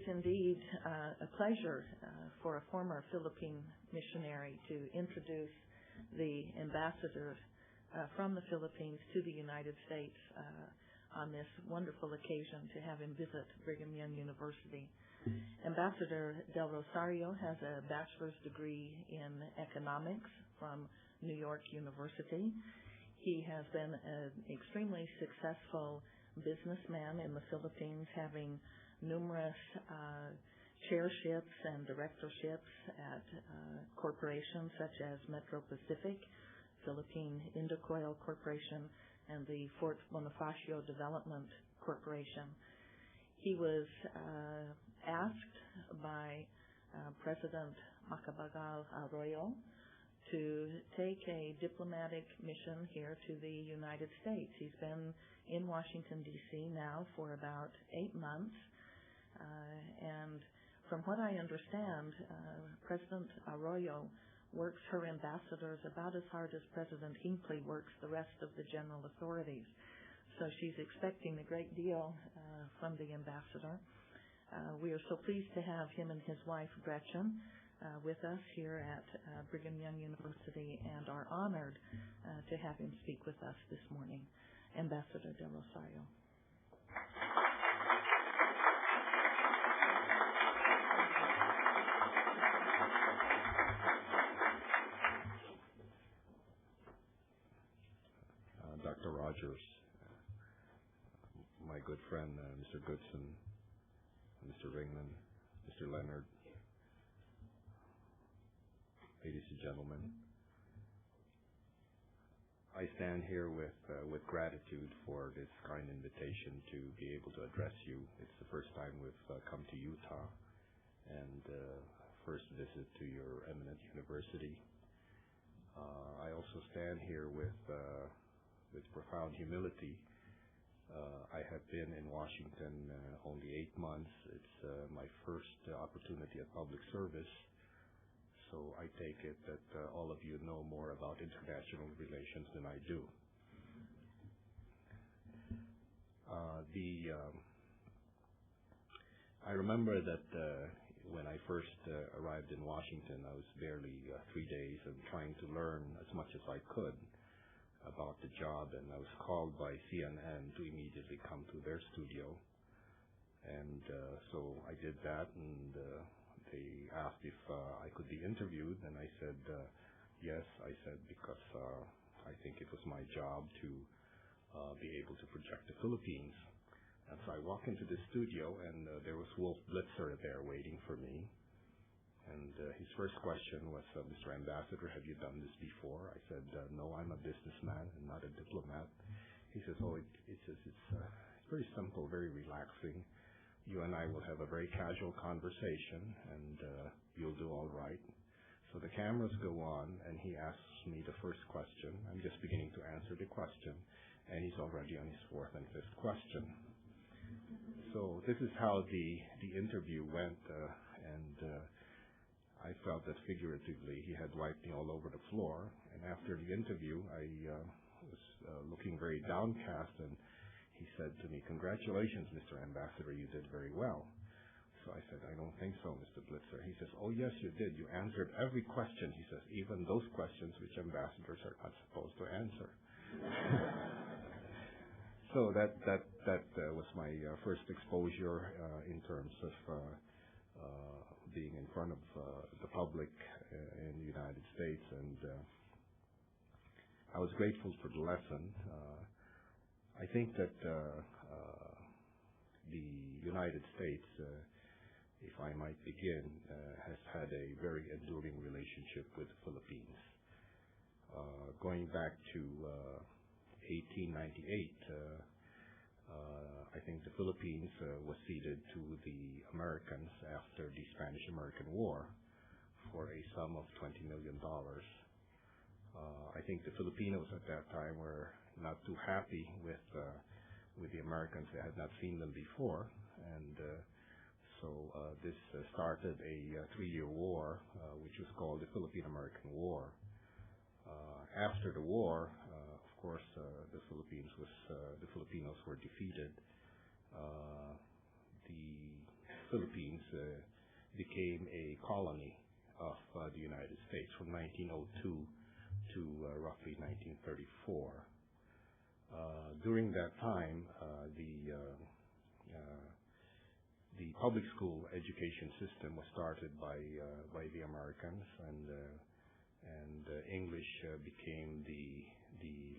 indeed a pleasure for a former Philippine missionary to introduce the ambassador from the Philippines to the United States on this wonderful occasion to have him visit Brigham Young University. Ambassador Del Rosario has a bachelor's degree in economics from New York University. He has been an extremely successful businessman in the Philippines, having numerous chairships and directorships at corporations such as Metro Pacific, Philippine Indocoil Corporation, and the Fort Bonifacio Development Corporation. He was asked by President Macapagal Arroyo to take a diplomatic mission here to the United States. He's been in Washington, D.C. now for about 8 months. And from what I understand, President Arroyo works her ambassadors about as hard as President Hinckley works the rest of the general authorities. So she's expecting a great deal from the ambassador. We are so pleased to have him and his wife, Gretchen, with us here at Brigham Young University, and are honored to have him speak with us this morning. Ambassador Del Rosario. Dr. Rogers, my good friend, Mr. Goodson, Mr. Ringman, Mr. Leonard, ladies and gentlemen, I stand here with gratitude for this kind invitation to be able to address you. It's the first time we've come to Utah, and first visit to your eminent university. I also stand here with profound humility. I have been in Washington only 8 months. It's my first opportunity at public service. So I take it that all of you know more about international relations than I do. I remember that when I first arrived in Washington, I was barely 3 days and trying to learn as much as I could about the job, and I was called by CNN to immediately come to their studio. And so I did that, and they asked if I could be interviewed, and I said yes. I said because I think it was my job to be able to project the Philippines. And so I walked into the studio, and there was Wolf Blitzer there waiting for me. And his first question was, Mr. Ambassador, have you done this before? I said, no, I'm a businessman and not a diplomat. He says, oh, it's very simple, very relaxing. You and I will have a very casual conversation, and you'll do all right. So the cameras go on, and he asks me the first question. I'm just beginning to answer the question, and he's already on his fourth and fifth question. So this is how the interview went, and I felt that figuratively he had wiped me all over the floor. And after the interview, I was looking very downcast, and he said to me, congratulations, Mr. Ambassador, you did very well. So I said, I don't think so, Mr. Blitzer. He says, oh, yes, you did. You answered every question. He says, even those questions which ambassadors are not supposed to answer. So that was my first exposure in terms of being in front of the public in the United States, and I was grateful for the lesson. I think that the United States, if I might begin, has had a very enduring relationship with the Philippines. Going back to 1898, I think the Philippines was ceded to the Americans after the Spanish-American War for a sum of $20 million. I think the Filipinos at that time were not too happy with the Americans. They had not seen them before, and so this started a 3-year war, which was called the Philippine-American War. After the war, of course, the Filipinos were defeated. The Philippines became a colony of the United States from 1902 to roughly 1934. During that time, the public school education system was started by the Americans, and English became the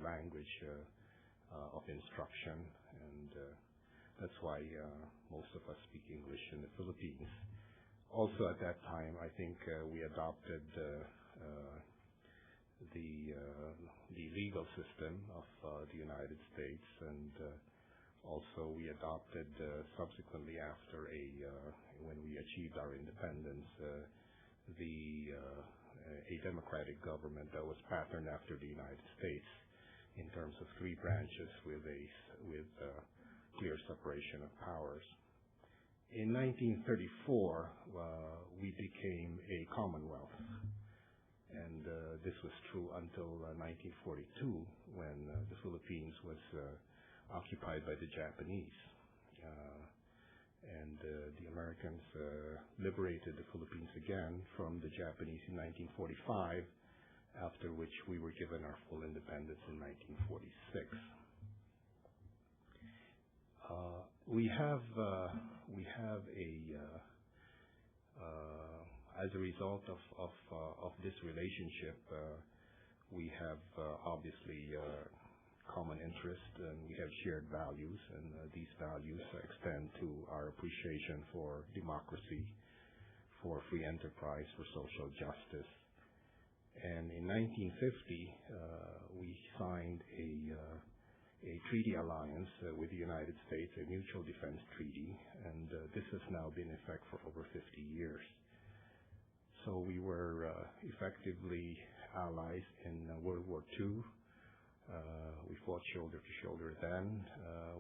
language of instruction, and that's why most of us speak English in the Philippines. Also, at that time, I think we adopted the legal system of the United States, and also we adopted subsequently after when we achieved our independence, a democratic government that was patterned after the United States in terms of three branches with clear separation of powers. In 1934, we became a commonwealth, and this was true until 1942, when the Philippines was occupied by the Japanese. And the Americans liberated the Philippines again from the Japanese in 1945, after which we were given our full independence in 1946. As a result of this relationship, we have obviously common interest, and we have shared values, and these values extend to our appreciation for democracy, for free enterprise, for social justice. And in 1950, we signed a treaty alliance with the United States, a mutual defense treaty, and this has now been in effect for over 50 years. So we were effectively allies in World War II. We fought shoulder to shoulder then.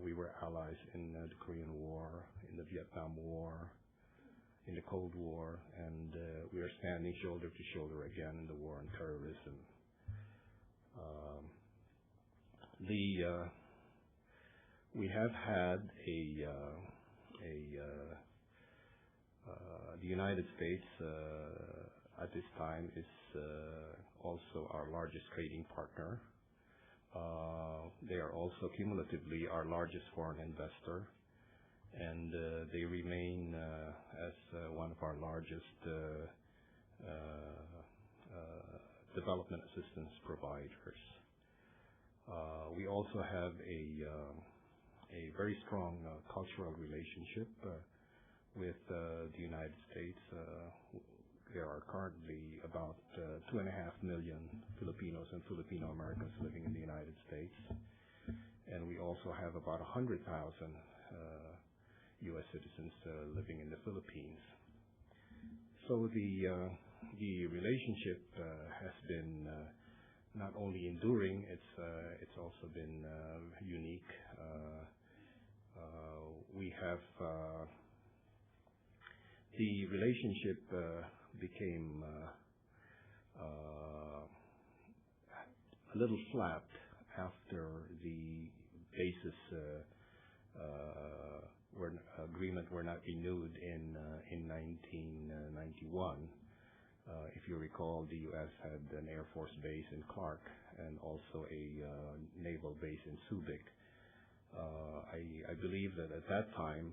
We were allies in the Korean War, in the Vietnam War, in the Cold War, and we are standing shoulder to shoulder again in the war on terrorism. We have had the United States at this time is also our largest trading partner. They are also cumulatively our largest foreign investor, and they remain as one of our largest development assistance providers. We also have a very strong cultural relationship with the United States. There are currently about 2.5 million Filipinos and Filipino Americans living in the United States, and we also have about 100,000 U.S. citizens living in the Philippines. So the relationship has been not only enduring, it's also been unique. We have the relationship became a little flat after the basis agreement were not renewed in 1991. If you recall, the U.S. had an Air Force base in Clark and also a naval base in Subic. I believe that at that time,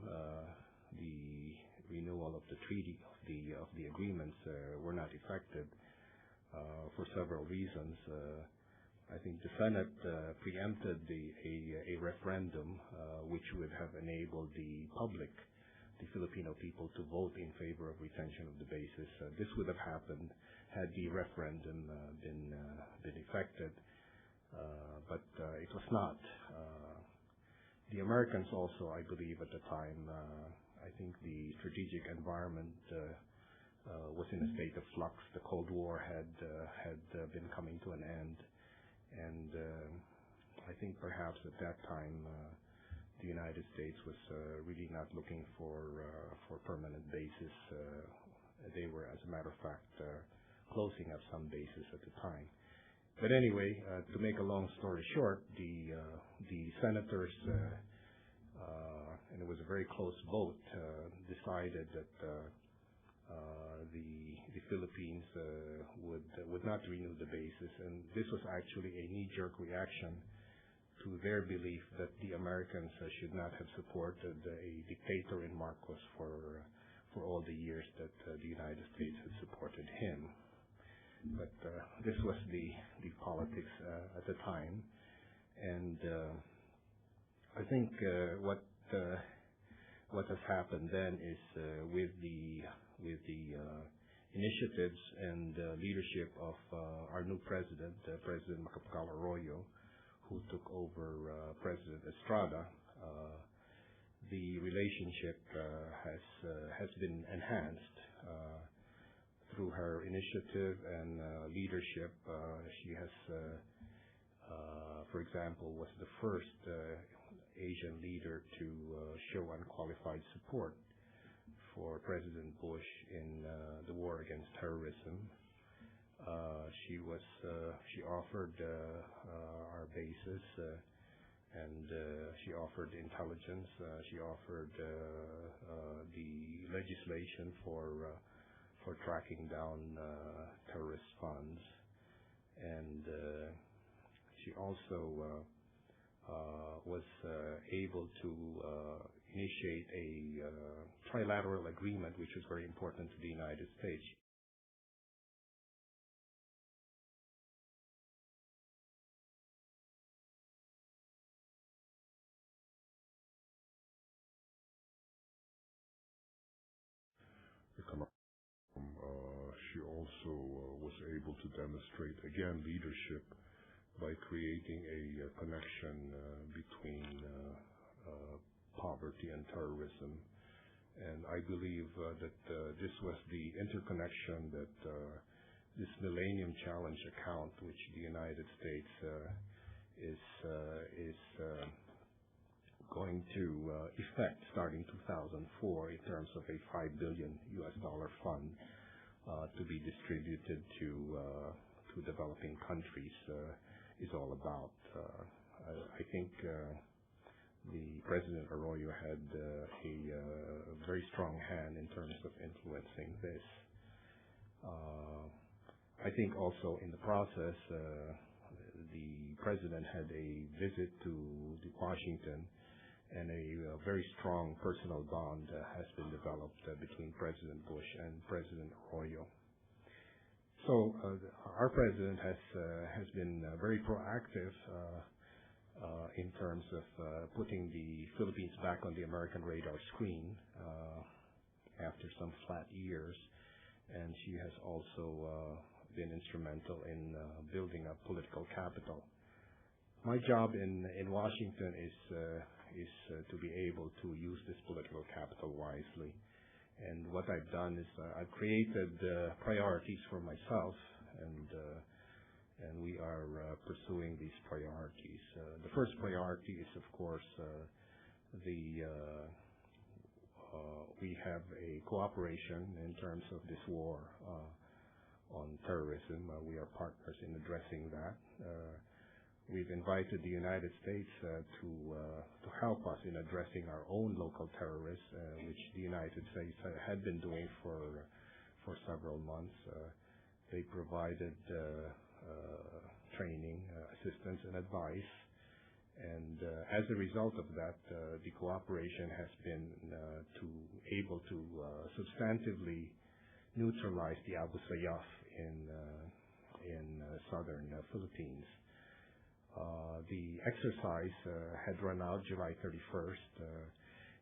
the renewal of the treaty, of the agreements were not effective for several reasons. I think the Senate preempted a referendum which would have enabled the public, the Filipino people, to vote in favor of retention of the bases. This would have happened had the referendum been effected, but it was not. The Americans also, I believe at the time, I think the strategic environment was in a state of flux. The Cold War had been coming to an end, and I think perhaps at that time the United States was really not looking for permanent bases. They were, as a matter of fact, closing up some bases at the time. But anyway, to make a long story short, the senators and it was a very close vote, decided that the Philippines would not renew the bases, and this was actually a knee-jerk reaction to their belief that the Americans should not have supported a dictator in Marcos for all the years that the United States had supported him. But this was the politics at the time, and I think what has happened then is with the initiatives and leadership of our new president, President Macapagal Arroyo, who took over President Estrada, the relationship has been enhanced through her initiative and leadership. She has, for example, was the first Asian leader to show unqualified support for President Bush in the war against terrorism. She offered our bases, and she offered intelligence. She offered the legislation for tracking down terrorist funds, and she also was able to initiate a trilateral agreement, which was very important to the United States. She also was able to demonstrate, again, leadership by creating a connection between poverty and terrorism. And I believe that this was the interconnection that this Millennium Challenge account, which the United States is going to effect starting 2004 in terms of a $5 billion fund to be distributed to developing countries is all about. I think the President Arroyo had a very strong hand in terms of influencing this. I think also in the process, the President had a visit to Washington, and a very strong personal bond has been developed between President Bush and President Arroyo. So our president has been very proactive in terms of putting the Philippines back on the American radar screen after some flat years, and she has also been instrumental in building up political capital. My job in Washington is to be able to use this political capital wisely. And what I've done is I've created priorities for myself, and we are pursuing these priorities. The first priority is, of course, we have a cooperation in terms of this war on terrorism. We are partners in addressing that. We've invited the United States to help us in addressing our own local terrorists, which the United States had been doing for several months. They provided training, assistance, and advice, and as a result of that, the cooperation has been able to substantively neutralize the Abu Sayyaf in southern Philippines. The exercise had run out July 31st.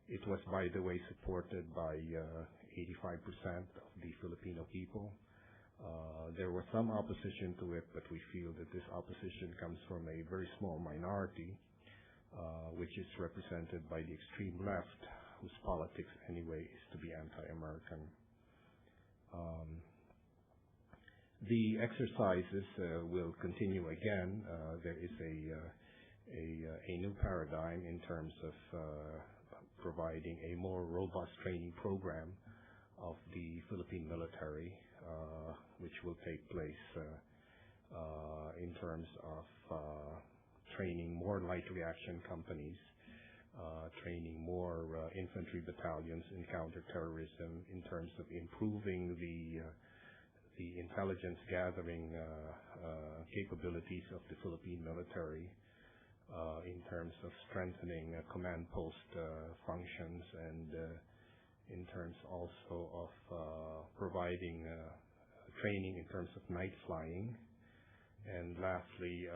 It was, by the way, supported by 85% of the Filipino people. There was some opposition to it, but we feel that this opposition comes from a very small minority, which is represented by the extreme left, whose politics anyway is to be anti-American. The exercises will continue again. There is a new paradigm in terms of providing a more robust training program of the Philippine military, which will take place in terms of training more light reaction companies, training more infantry battalions in counterterrorism, in terms of improving the intelligence gathering capabilities of the Philippine military, in terms of strengthening command post functions, and in terms also of providing training in terms of night flying, and lastly,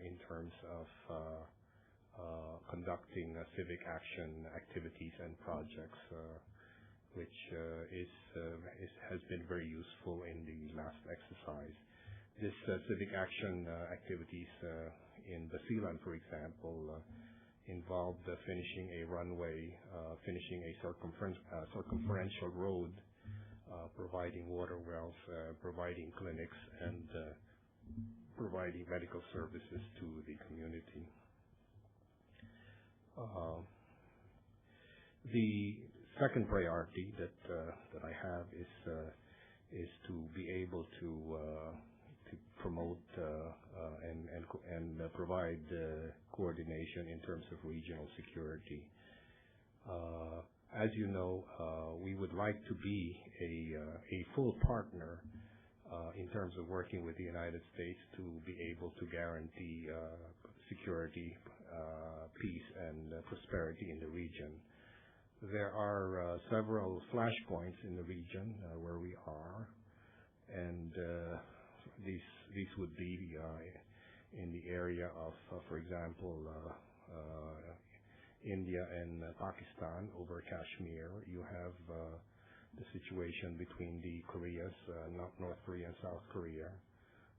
in terms of conducting civic action activities and projects, which has been very useful in the last exercise. This civic action activities in Basilan, for example, involved finishing a runway, finishing a circumferential road, providing water wells, providing clinics, and providing medical services to the community. The second priority that I have is to be able to promote and provide coordination in terms of regional security. As you know, we would like to be a full partner in terms of working with the United States to be able to guarantee security, peace, and prosperity in the region. There are several flashpoints in the region where we are, and these would be in the area of, for example, India and Pakistan over Kashmir. You have the situation between the Koreas, North Korea and South Korea.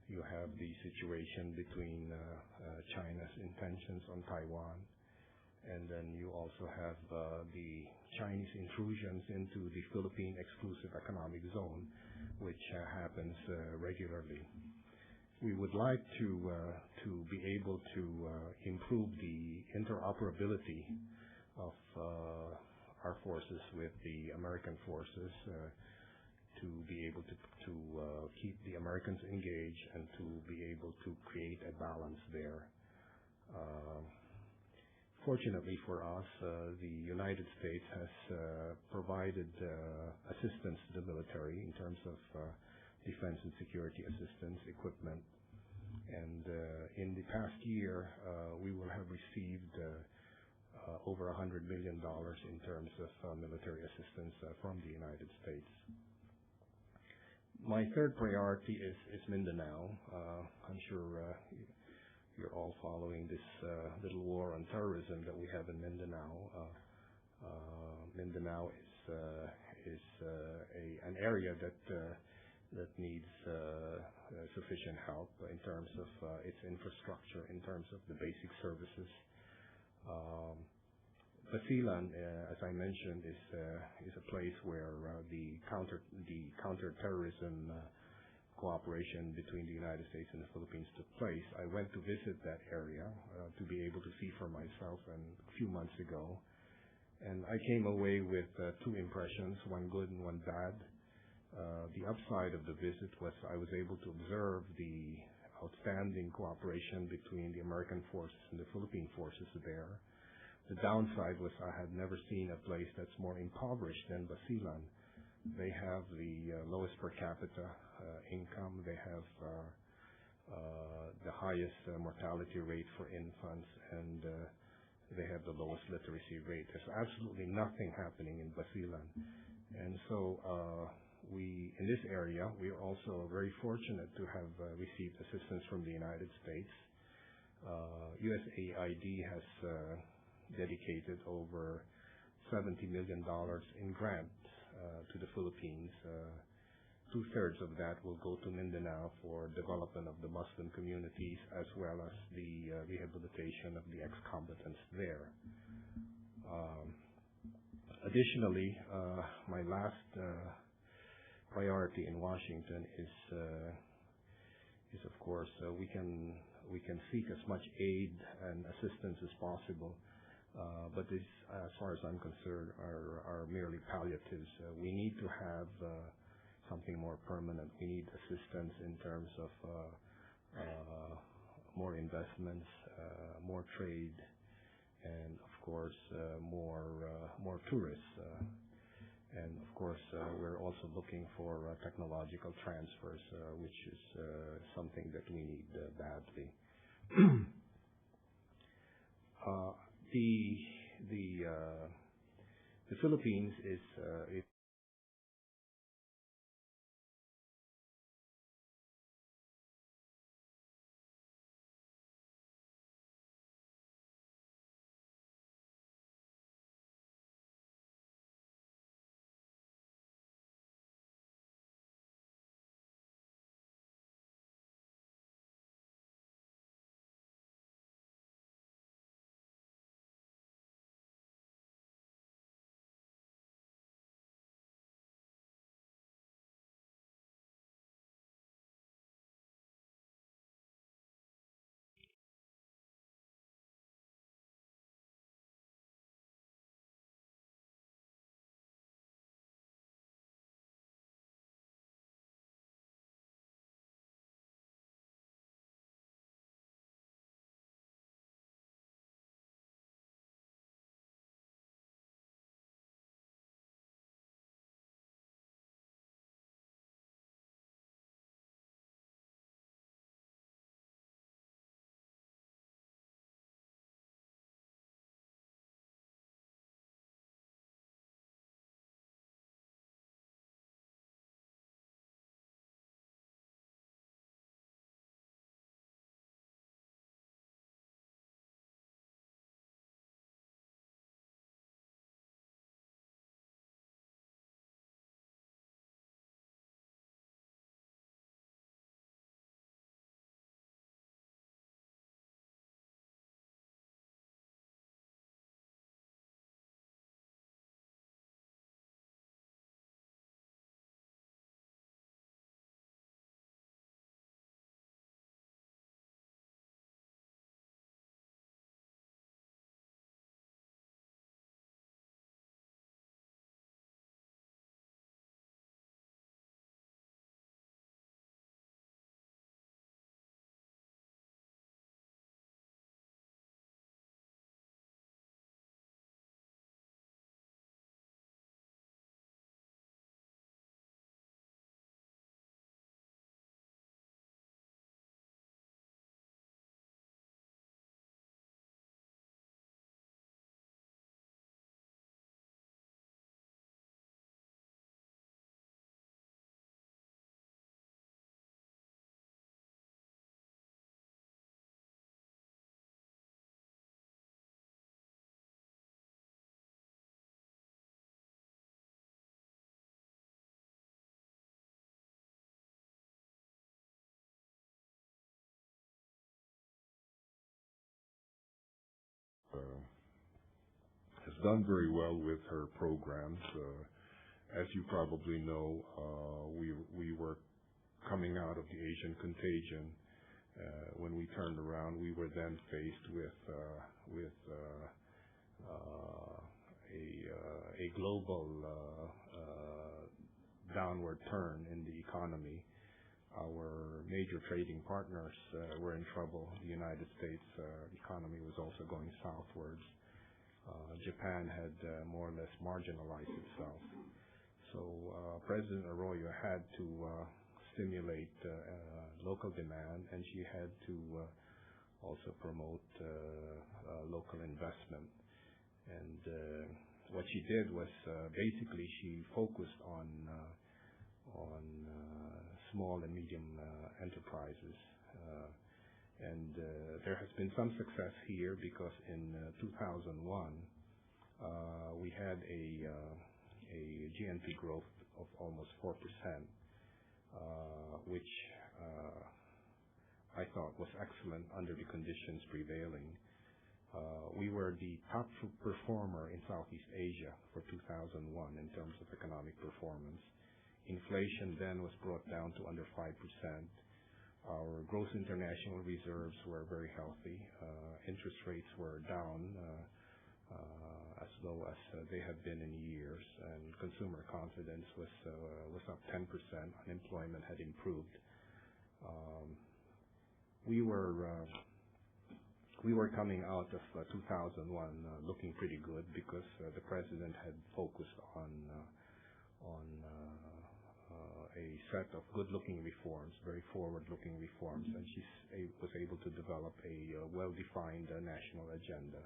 You have the situation between China's intentions on Taiwan. And then you also have the Chinese intrusions into the Philippine Exclusive Economic Zone, which happens regularly. We would like to be able to improve the interoperability of our forces with the American forces, to be able to keep the Americans engaged and to be able to create a balance there. Fortunately for us, the United States has provided assistance to the military in terms of defense and security assistance equipment. And in the past year, we will have received over $100 million in terms of military assistance from the United States. My third priority is Mindanao. I'm sure you're all following this little war on terrorism that we have in Mindanao. Mindanao is an area that needs sufficient help in terms of its infrastructure, in terms of the basic services. Basilan, as I mentioned, is a place where the counterterrorism cooperation between the United States and the Philippines took place. I went to visit that area to be able to see for myself a few months ago, and I came away with two impressions, one good and one bad. The upside of the visit was I was able to observe the outstanding cooperation between the American forces and the Philippine forces there. The downside was I had never seen a place that's more impoverished than Basilan. They have the lowest per capita income. They have the highest mortality rate for infants, and they have the lowest literacy rate. There's absolutely nothing happening in Basilan. And so in this area, we are also very fortunate to have received assistance from the United States. USAID has dedicated over $70 million in grants to the Philippines. Two-thirds of that will go to Mindanao for development of the Muslim communities, as well as the rehabilitation of the ex-combatants there. Additionally, my last priority in Washington is of course we can seek as much aid and assistance as possible, but this, as far as I'm concerned, are merely palliatives. We need to have something more permanent. We need assistance in terms of more investments, more trade, and of course, more tourists. And of course, we're also looking for technological transfers, which is something that we need badly. The Philippines is has done very well with her programs. As you probably know, we were coming out of the Asian contagion. When we turned around, we were then faced with a global downward turn in the economy. Our major trading partners were in trouble. The United States economy was also going southwards. Japan had more or less marginalized itself. So President Arroyo had to stimulate local demand, and she had to also promote local investment. And what she did was basically she focused on small and medium enterprises. And there has been some success here because in 2001 we had a GNP growth of almost 4%, which I thought was excellent under the conditions prevailing. We were the top performer in Southeast Asia for 2001 in terms of economic performance. Inflation then was brought down to under 5%. Our gross international reserves were very healthy. Interest rates were down as low as they had been in years, and consumer confidence was up 10%. Unemployment had improved. We were we were coming out of 2001 looking pretty good because the president had focused on a set of good-looking reforms, very forward-looking reforms, and she was able to develop a well-defined national agenda.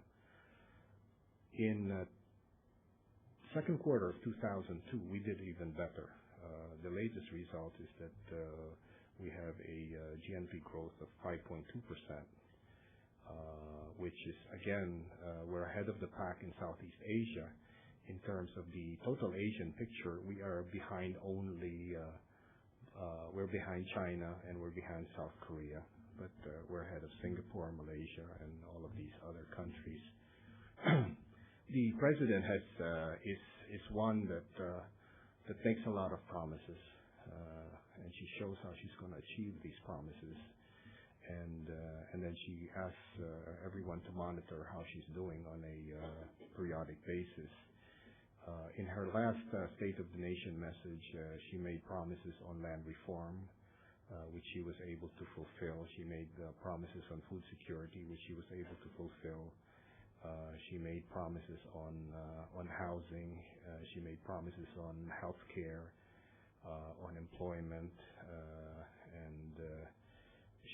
In second quarter of 2002, we did even better. The latest result is that we have a GNP growth of 5.2%, which is, again, we're ahead of the pack in Southeast Asia. In terms of the total Asian picture, we are behind only, we're behind China and we're behind South Korea, but we're ahead of Singapore, Malaysia, and all of these other countries. The president is one that makes a lot of promises, and she shows how she's going to achieve these promises. And then she asks everyone to monitor how she's doing on a periodic basis. In her last State of the Nation message, she made promises on land reform, which she was able to fulfill. She made promises on food security, which she was able to fulfill. She made promises on housing. She made promises on health care, on employment, and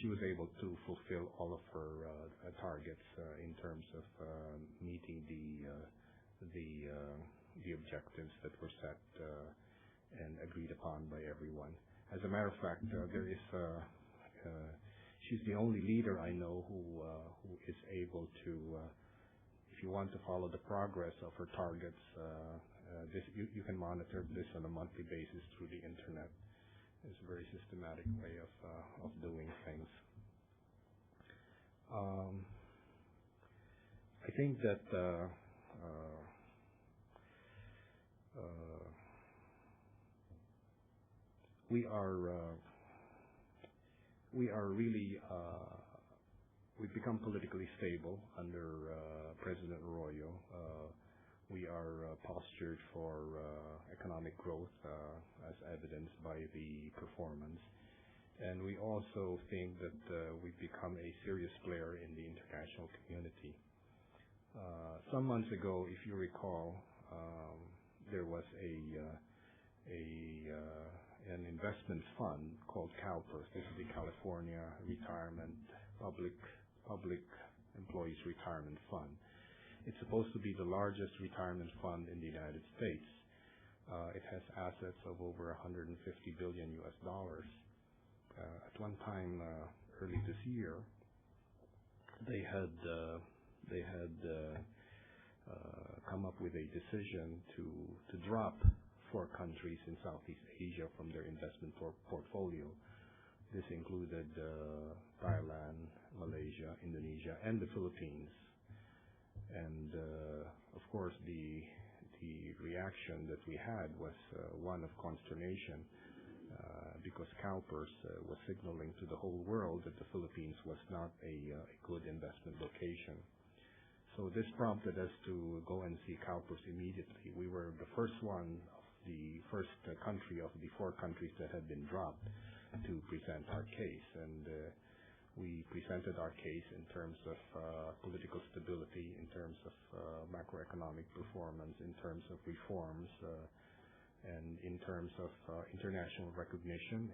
she was able to fulfill all of her targets in terms of meeting the objectives that were set and agreed upon by everyone. As a matter of fact, she's the only leader I know who is able to, if you want to follow the progress of her targets, you can monitor this on a monthly basis through the internet. It's a very systematic way of doing things. I think that we are really we've become politically stable under President Arroyo. We are postured for economic growth as evidenced by the performance. And we also think that we've become a serious player in the international community. Some months ago, if you recall, there was an investment fund called CalPERS. This is the California Public Employees Retirement Fund. It's supposed to be the largest retirement fund in the United States. It has assets of over $150 billion US. At one time, early this year, they had come up with a decision to drop 4 countries in Southeast Asia from their investment portfolio. This included Thailand, Malaysia, Indonesia, and the Philippines. And of course, the reaction that we had was one of consternation because CalPERS was signaling to the whole world that the Philippines was not a good investment location. So this prompted us to go and see CalPERS immediately. We were the first country of the 4 countries that had been dropped to present our case, and we presented our case in terms of political stability, in terms of macroeconomic performance, in terms of reforms, and in terms of international recognition,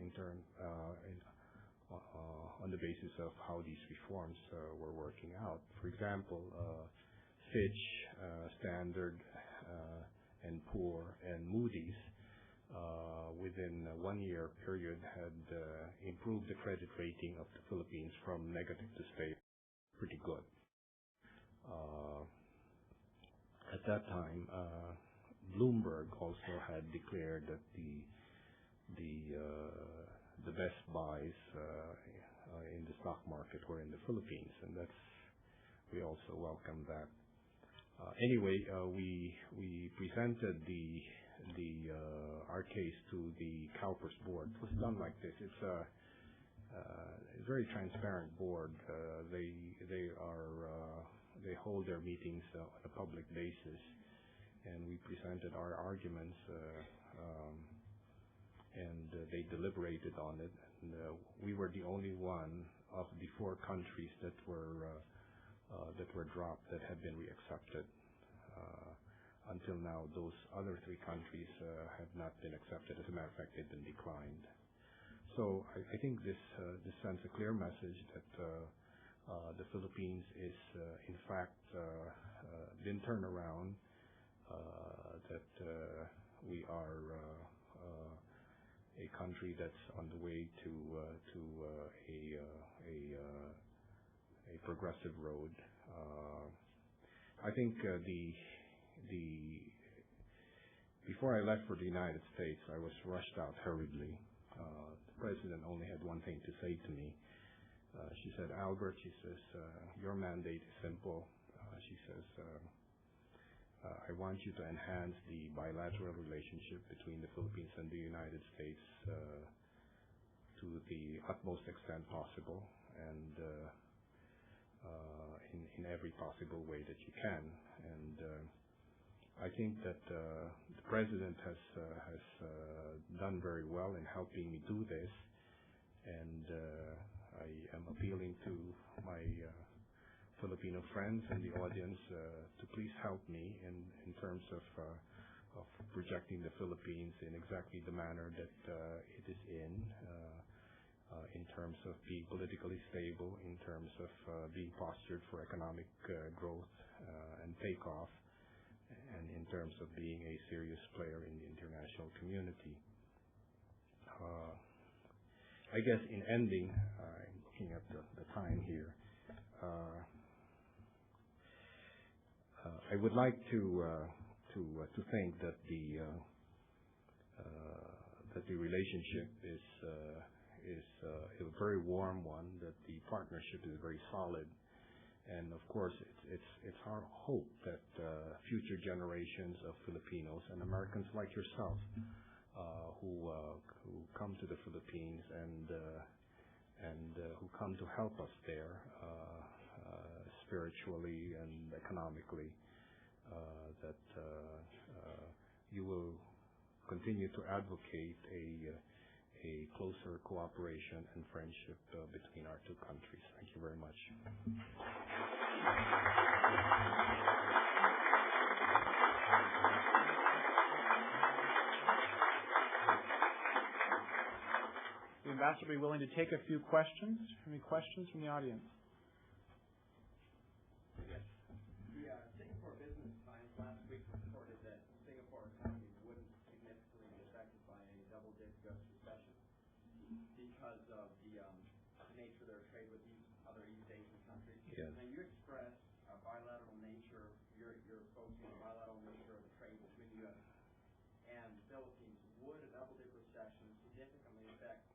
on the basis of how these reforms were working out. For example, Fitch, Standard and Poor, and Moody's within a 1-year period had improved the credit rating of the Philippines from negative to stable. Pretty good. At that time, Bloomberg also had declared that the best buys in the stock market were in the Philippines, and we also welcome that. Anyway, we presented our case to the CalPERS board. It was done like this. It's a very transparent board. They hold their meetings on a public basis, and we presented our arguments, and they deliberated on it. And we were the only one of the 4 countries that were that were dropped that have been reaccepted. Until now, those other 3 countries have not been accepted. As a matter of fact, they've been declined. So I think this sends a clear message that the Philippines is, in fact, been turned around, that we are a country that's on the way to a progressive road. I think before I left for the United States, I was rushed out hurriedly. The president only had one thing to say to me. She said, "Albert," she says, "your mandate is simple." She says, "I want you to enhance the bilateral relationship between the Philippines and the United States to the utmost extent possible, and in every possible way that you can." And I think that the president has done very well in helping me do this, and I am appealing to my Filipino friends in the audience to please help me in terms of projecting the Philippines in exactly the manner that it is in terms of being politically stable, in terms of being postured for economic growth and takeoff, and in terms of being a serious player in the international community. I guess in ending, I'm looking at the time here, I would like to think that the relationship is a very warm one, that the partnership is very solid. And of course, it's our hope that future generations of Filipinos and Americans like yourself, who come to the Philippines and who come to help us there spiritually and economically, that you will continue to advocate a closer cooperation and friendship between our 2 countries. Thank you very much. The Ambassador will be willing to take a few questions. Any questions from the audience? Yes. The Singapore Business Times last week reported that Singapore economy wouldn't significantly be affected by a double-dip U.S. recession because of the nature of their trade with these other East Asian countries. Yes. Now, you expressed a bilateral nature, you're focusing on the bilateral nature of the trade between the U.S. and the Philippines. Would a double-dip recession significantly affect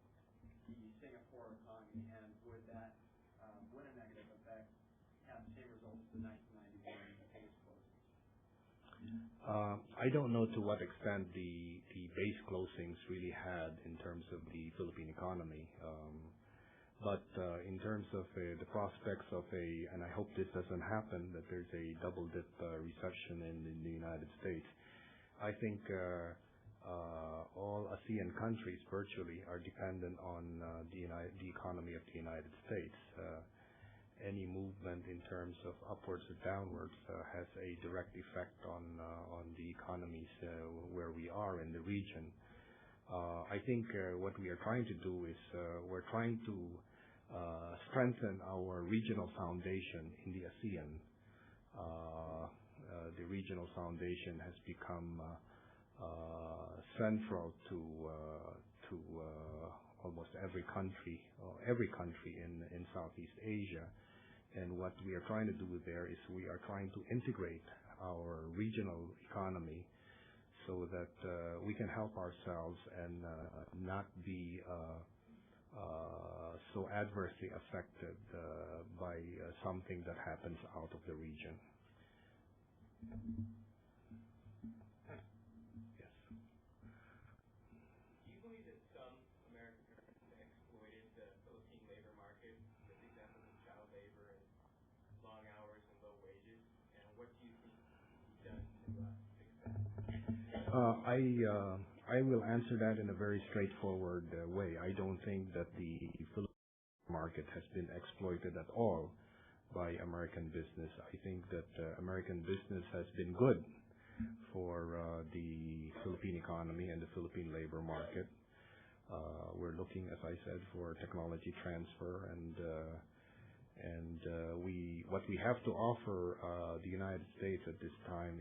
the Singapore economy, and would that, would a negative effect have the same results as the 1991 base closings? I don't know to what extent the base closings really had in terms of the Philippine economy. But in terms of the prospects of and I hope this doesn't happen, that there's a double-dip recession in the United States, I think all ASEAN countries virtually are dependent on the economy of the United States. Any movement in terms of upwards or downwards has a direct effect on the economies where we are in the region. I think what we are trying to do is we're trying to strengthen our regional foundation in the ASEAN. The regional foundation has become central to almost every country in Southeast Asia. And what we are trying to do there is we are trying to integrate our regional economy so that we can help ourselves and not be so adversely affected by something that happens out of the region. Yes. Do you believe that some American governments exploited the Philippine labor market with examples of child labor and long hours and low wages? And what do you think can be done to fix that? I will answer that in a very straightforward way. I don't think that the Philippine market has been exploited at all by American business. I think that American business has been good for the Philippine economy and the Philippine labor market. We're looking, as I said, for technology transfer, and what we have to offer the United States at this time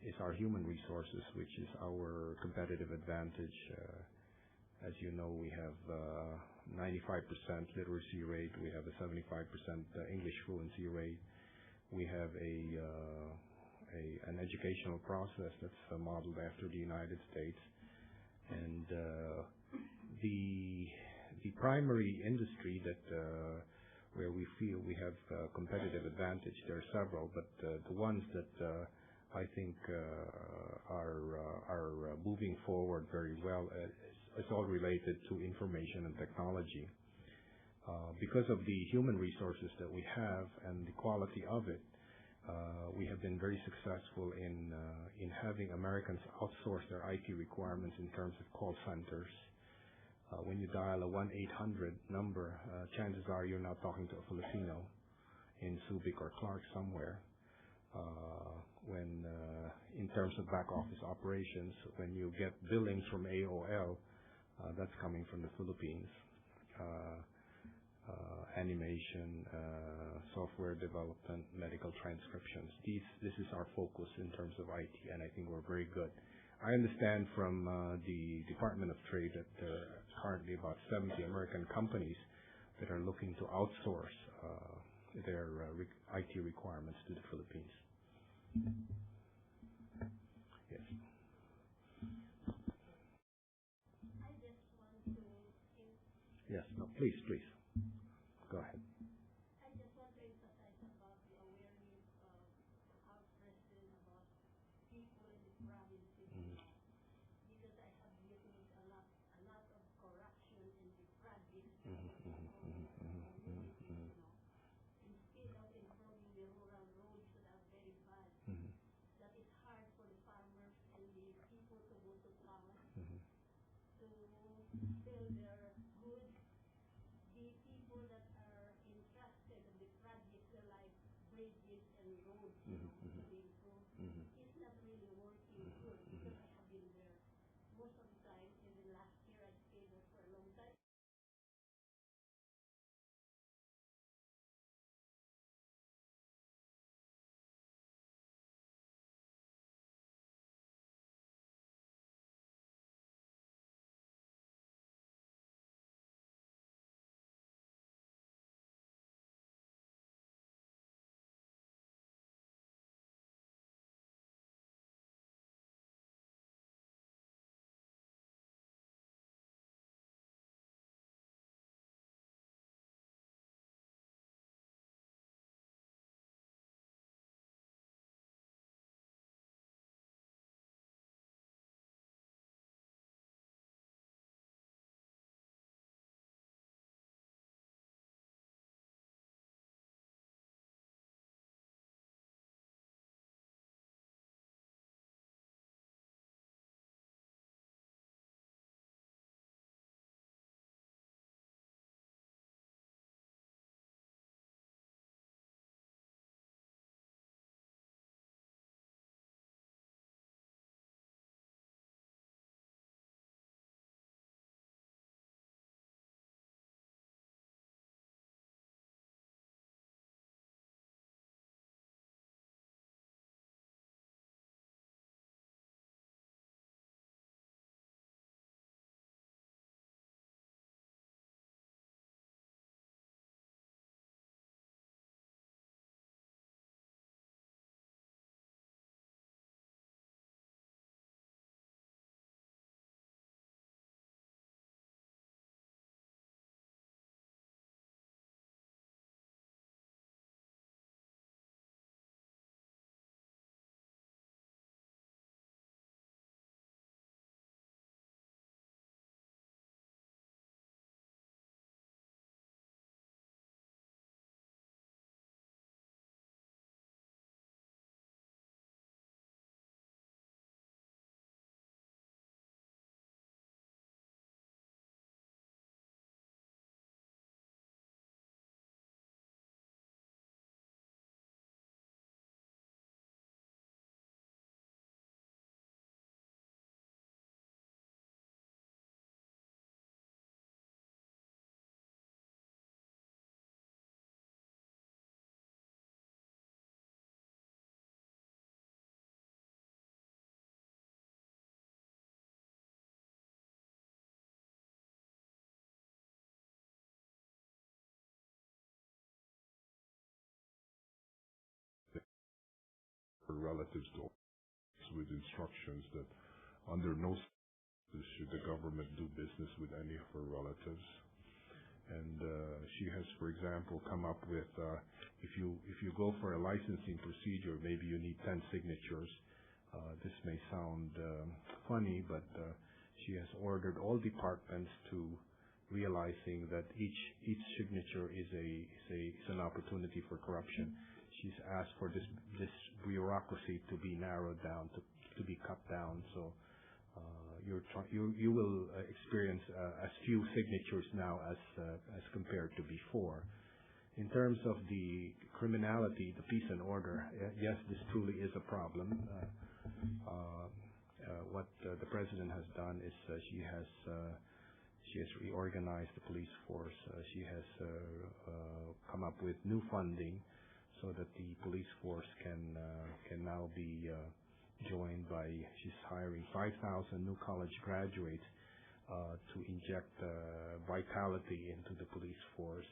is our human resources, which is our competitive advantage. As you know, we have 95% literacy rate. We have a 75% English fluency rate. We have an educational process that's modeled after the United States. And the primary industry that where we feel we have competitive advantage, there are several, but the ones that I think are moving forward very well is all related to information and technology. Because of the human resources that we have and the quality of it, we have been very successful in having Americans outsource their IT requirements in terms of call centers. When you dial a 1-800 number, chances are you're not talking to a Filipino in Subic or Clark somewhere. When in terms of back office operations, when you get billings from AOL, that's coming from the Philippines. Animation, software development, medical transcriptions. This is our focus in terms of IT, and I think we're very good. I understand from the Department of Trade that there are currently about 70 American companies that are looking to outsource their IT requirements to the Philippines. Yes. Yes. No, please. Go ahead. I just want to emphasize about the awareness of our president about people in the provinces because I have witnessed a lot of corruption in the projects. Instead of improving the rural roads that are very bad, that is hard for the farmers and the people to go to town to sell their goods. The people that are entrusted in the projects like bridges and roads, to be improved, it's not really working good because I have been there most of the time. Even last year, I stayed there for a long time. for relatives to with instructions that under no circumstances should the government do business with any of her relatives. And she has, for example, come up with if you go for a licensing procedure, maybe you need 10 signatures. This may sound funny, but she has ordered all departments to realizing that each signature is an opportunity for corruption. She's asked for this bureaucracy to be narrowed down, to be cut down. So you will experience as few signatures now as compared to before. In terms of the criminality, the peace and order, yes, this truly is a problem. What the president has done is she has reorganized the police force. She has come up with new funding so that the police force can now be joined by. She's hiring 5,000 new college graduates to inject vitality into the police force.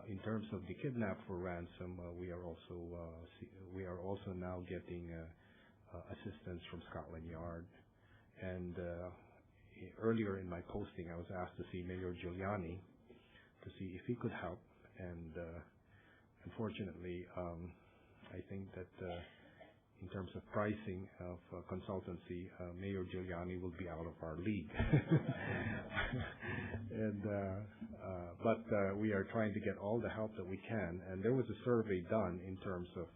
In terms of the kidnap for ransom, we are also now getting assistance from Scotland Yard. And earlier in my posting, I was asked to see Mayor Giuliani to see if he could help. And unfortunately, I think that in terms of pricing of consultancy, Mayor Giuliani will be out of our league. But we are trying to get all the help that we can. And there was a survey done in terms of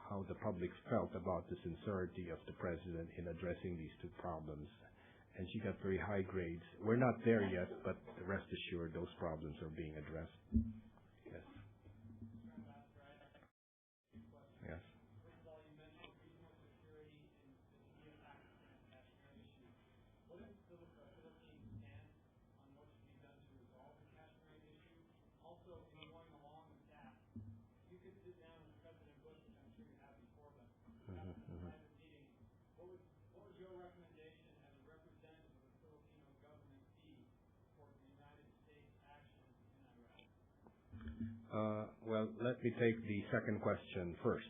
how the public felt about the sincerity of the president in addressing these two problems. And she got very high grades. We're not there yet, but rest assured those problems are being addressed. Yes. Yes. First of all, you mentioned regional security and the Pakistan issue. What is the Philippines' stance on what should be done to resolve the Kashmir issue? Also, in going along with that, if you could sit down with President Bush, which I'm sure you have before, but perhaps in a private meeting, what would your recommendation as a representative of the Filipino government be for the United States actions in Iraq? Well, let me take the second question first.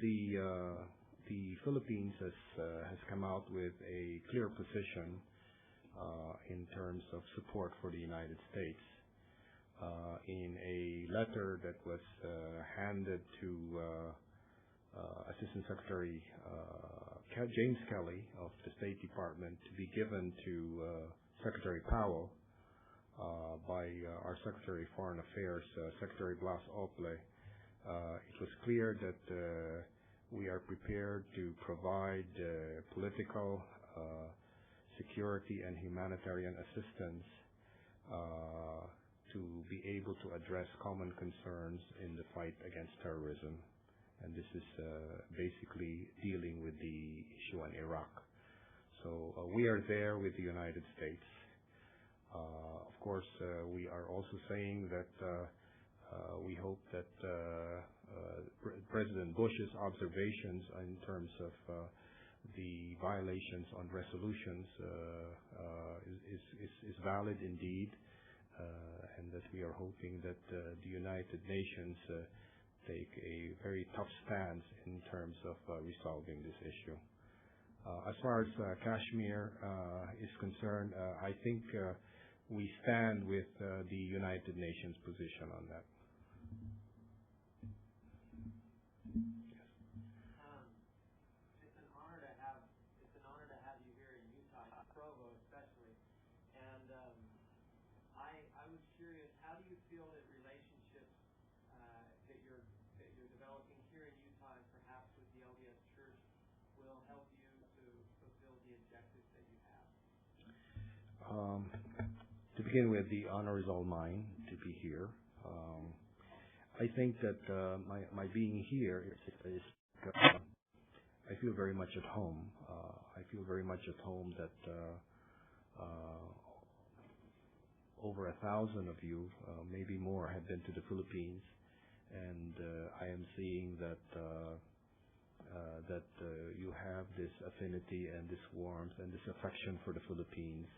The Philippines has come out with a clear position in terms of support for the United States. In a letter that was handed to Assistant Secretary James Kelly of the State Department to be given to Secretary Powell by our Secretary of Foreign Affairs, Secretary Blas Ople, it was clear that we are prepared to provide political, security, and humanitarian assistance to be able to address common concerns in the fight against terrorism. And this is basically dealing with the issue in Iraq. So we are there with the United States. Of course, we are also saying that we hope that President Bush's observations in terms of the violations on resolutions is valid indeed, and that we are hoping that the United Nations take a very tough stance in terms of resolving this issue. As far as Kashmir is concerned, I think we stand with the United Nations position on that. It's an honor to have you here in Utah, Provo especially. And I was curious, how do you feel that relationships that you're developing here in Utah and perhaps with the LDS Church will help you to fulfill the objectives that you have? To begin with, the honor is all mine to be here. I think that my being here is I feel very much at home. I feel very much at home that over 1,000 of you, maybe more, have been to the Philippines, and I am seeing that you have this affinity and this warmth and this affection for the Philippines.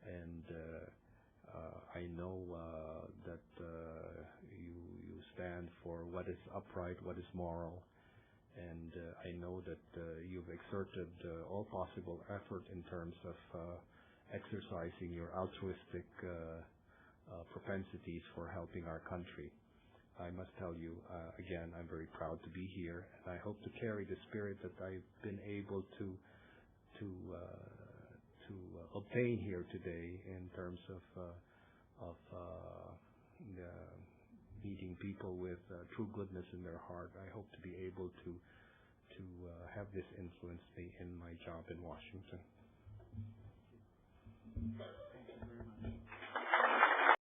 And I know that you stand for what is upright, what is moral, and I know that you've exerted all possible effort in terms of exercising your altruistic propensities for helping our country. I must tell you, again, I'm very proud to be here, and I hope to carry the spirit that I've been able to obtain here today in terms of meeting people with true goodness in their heart. I hope to be able to have this influence me in my job in Washington.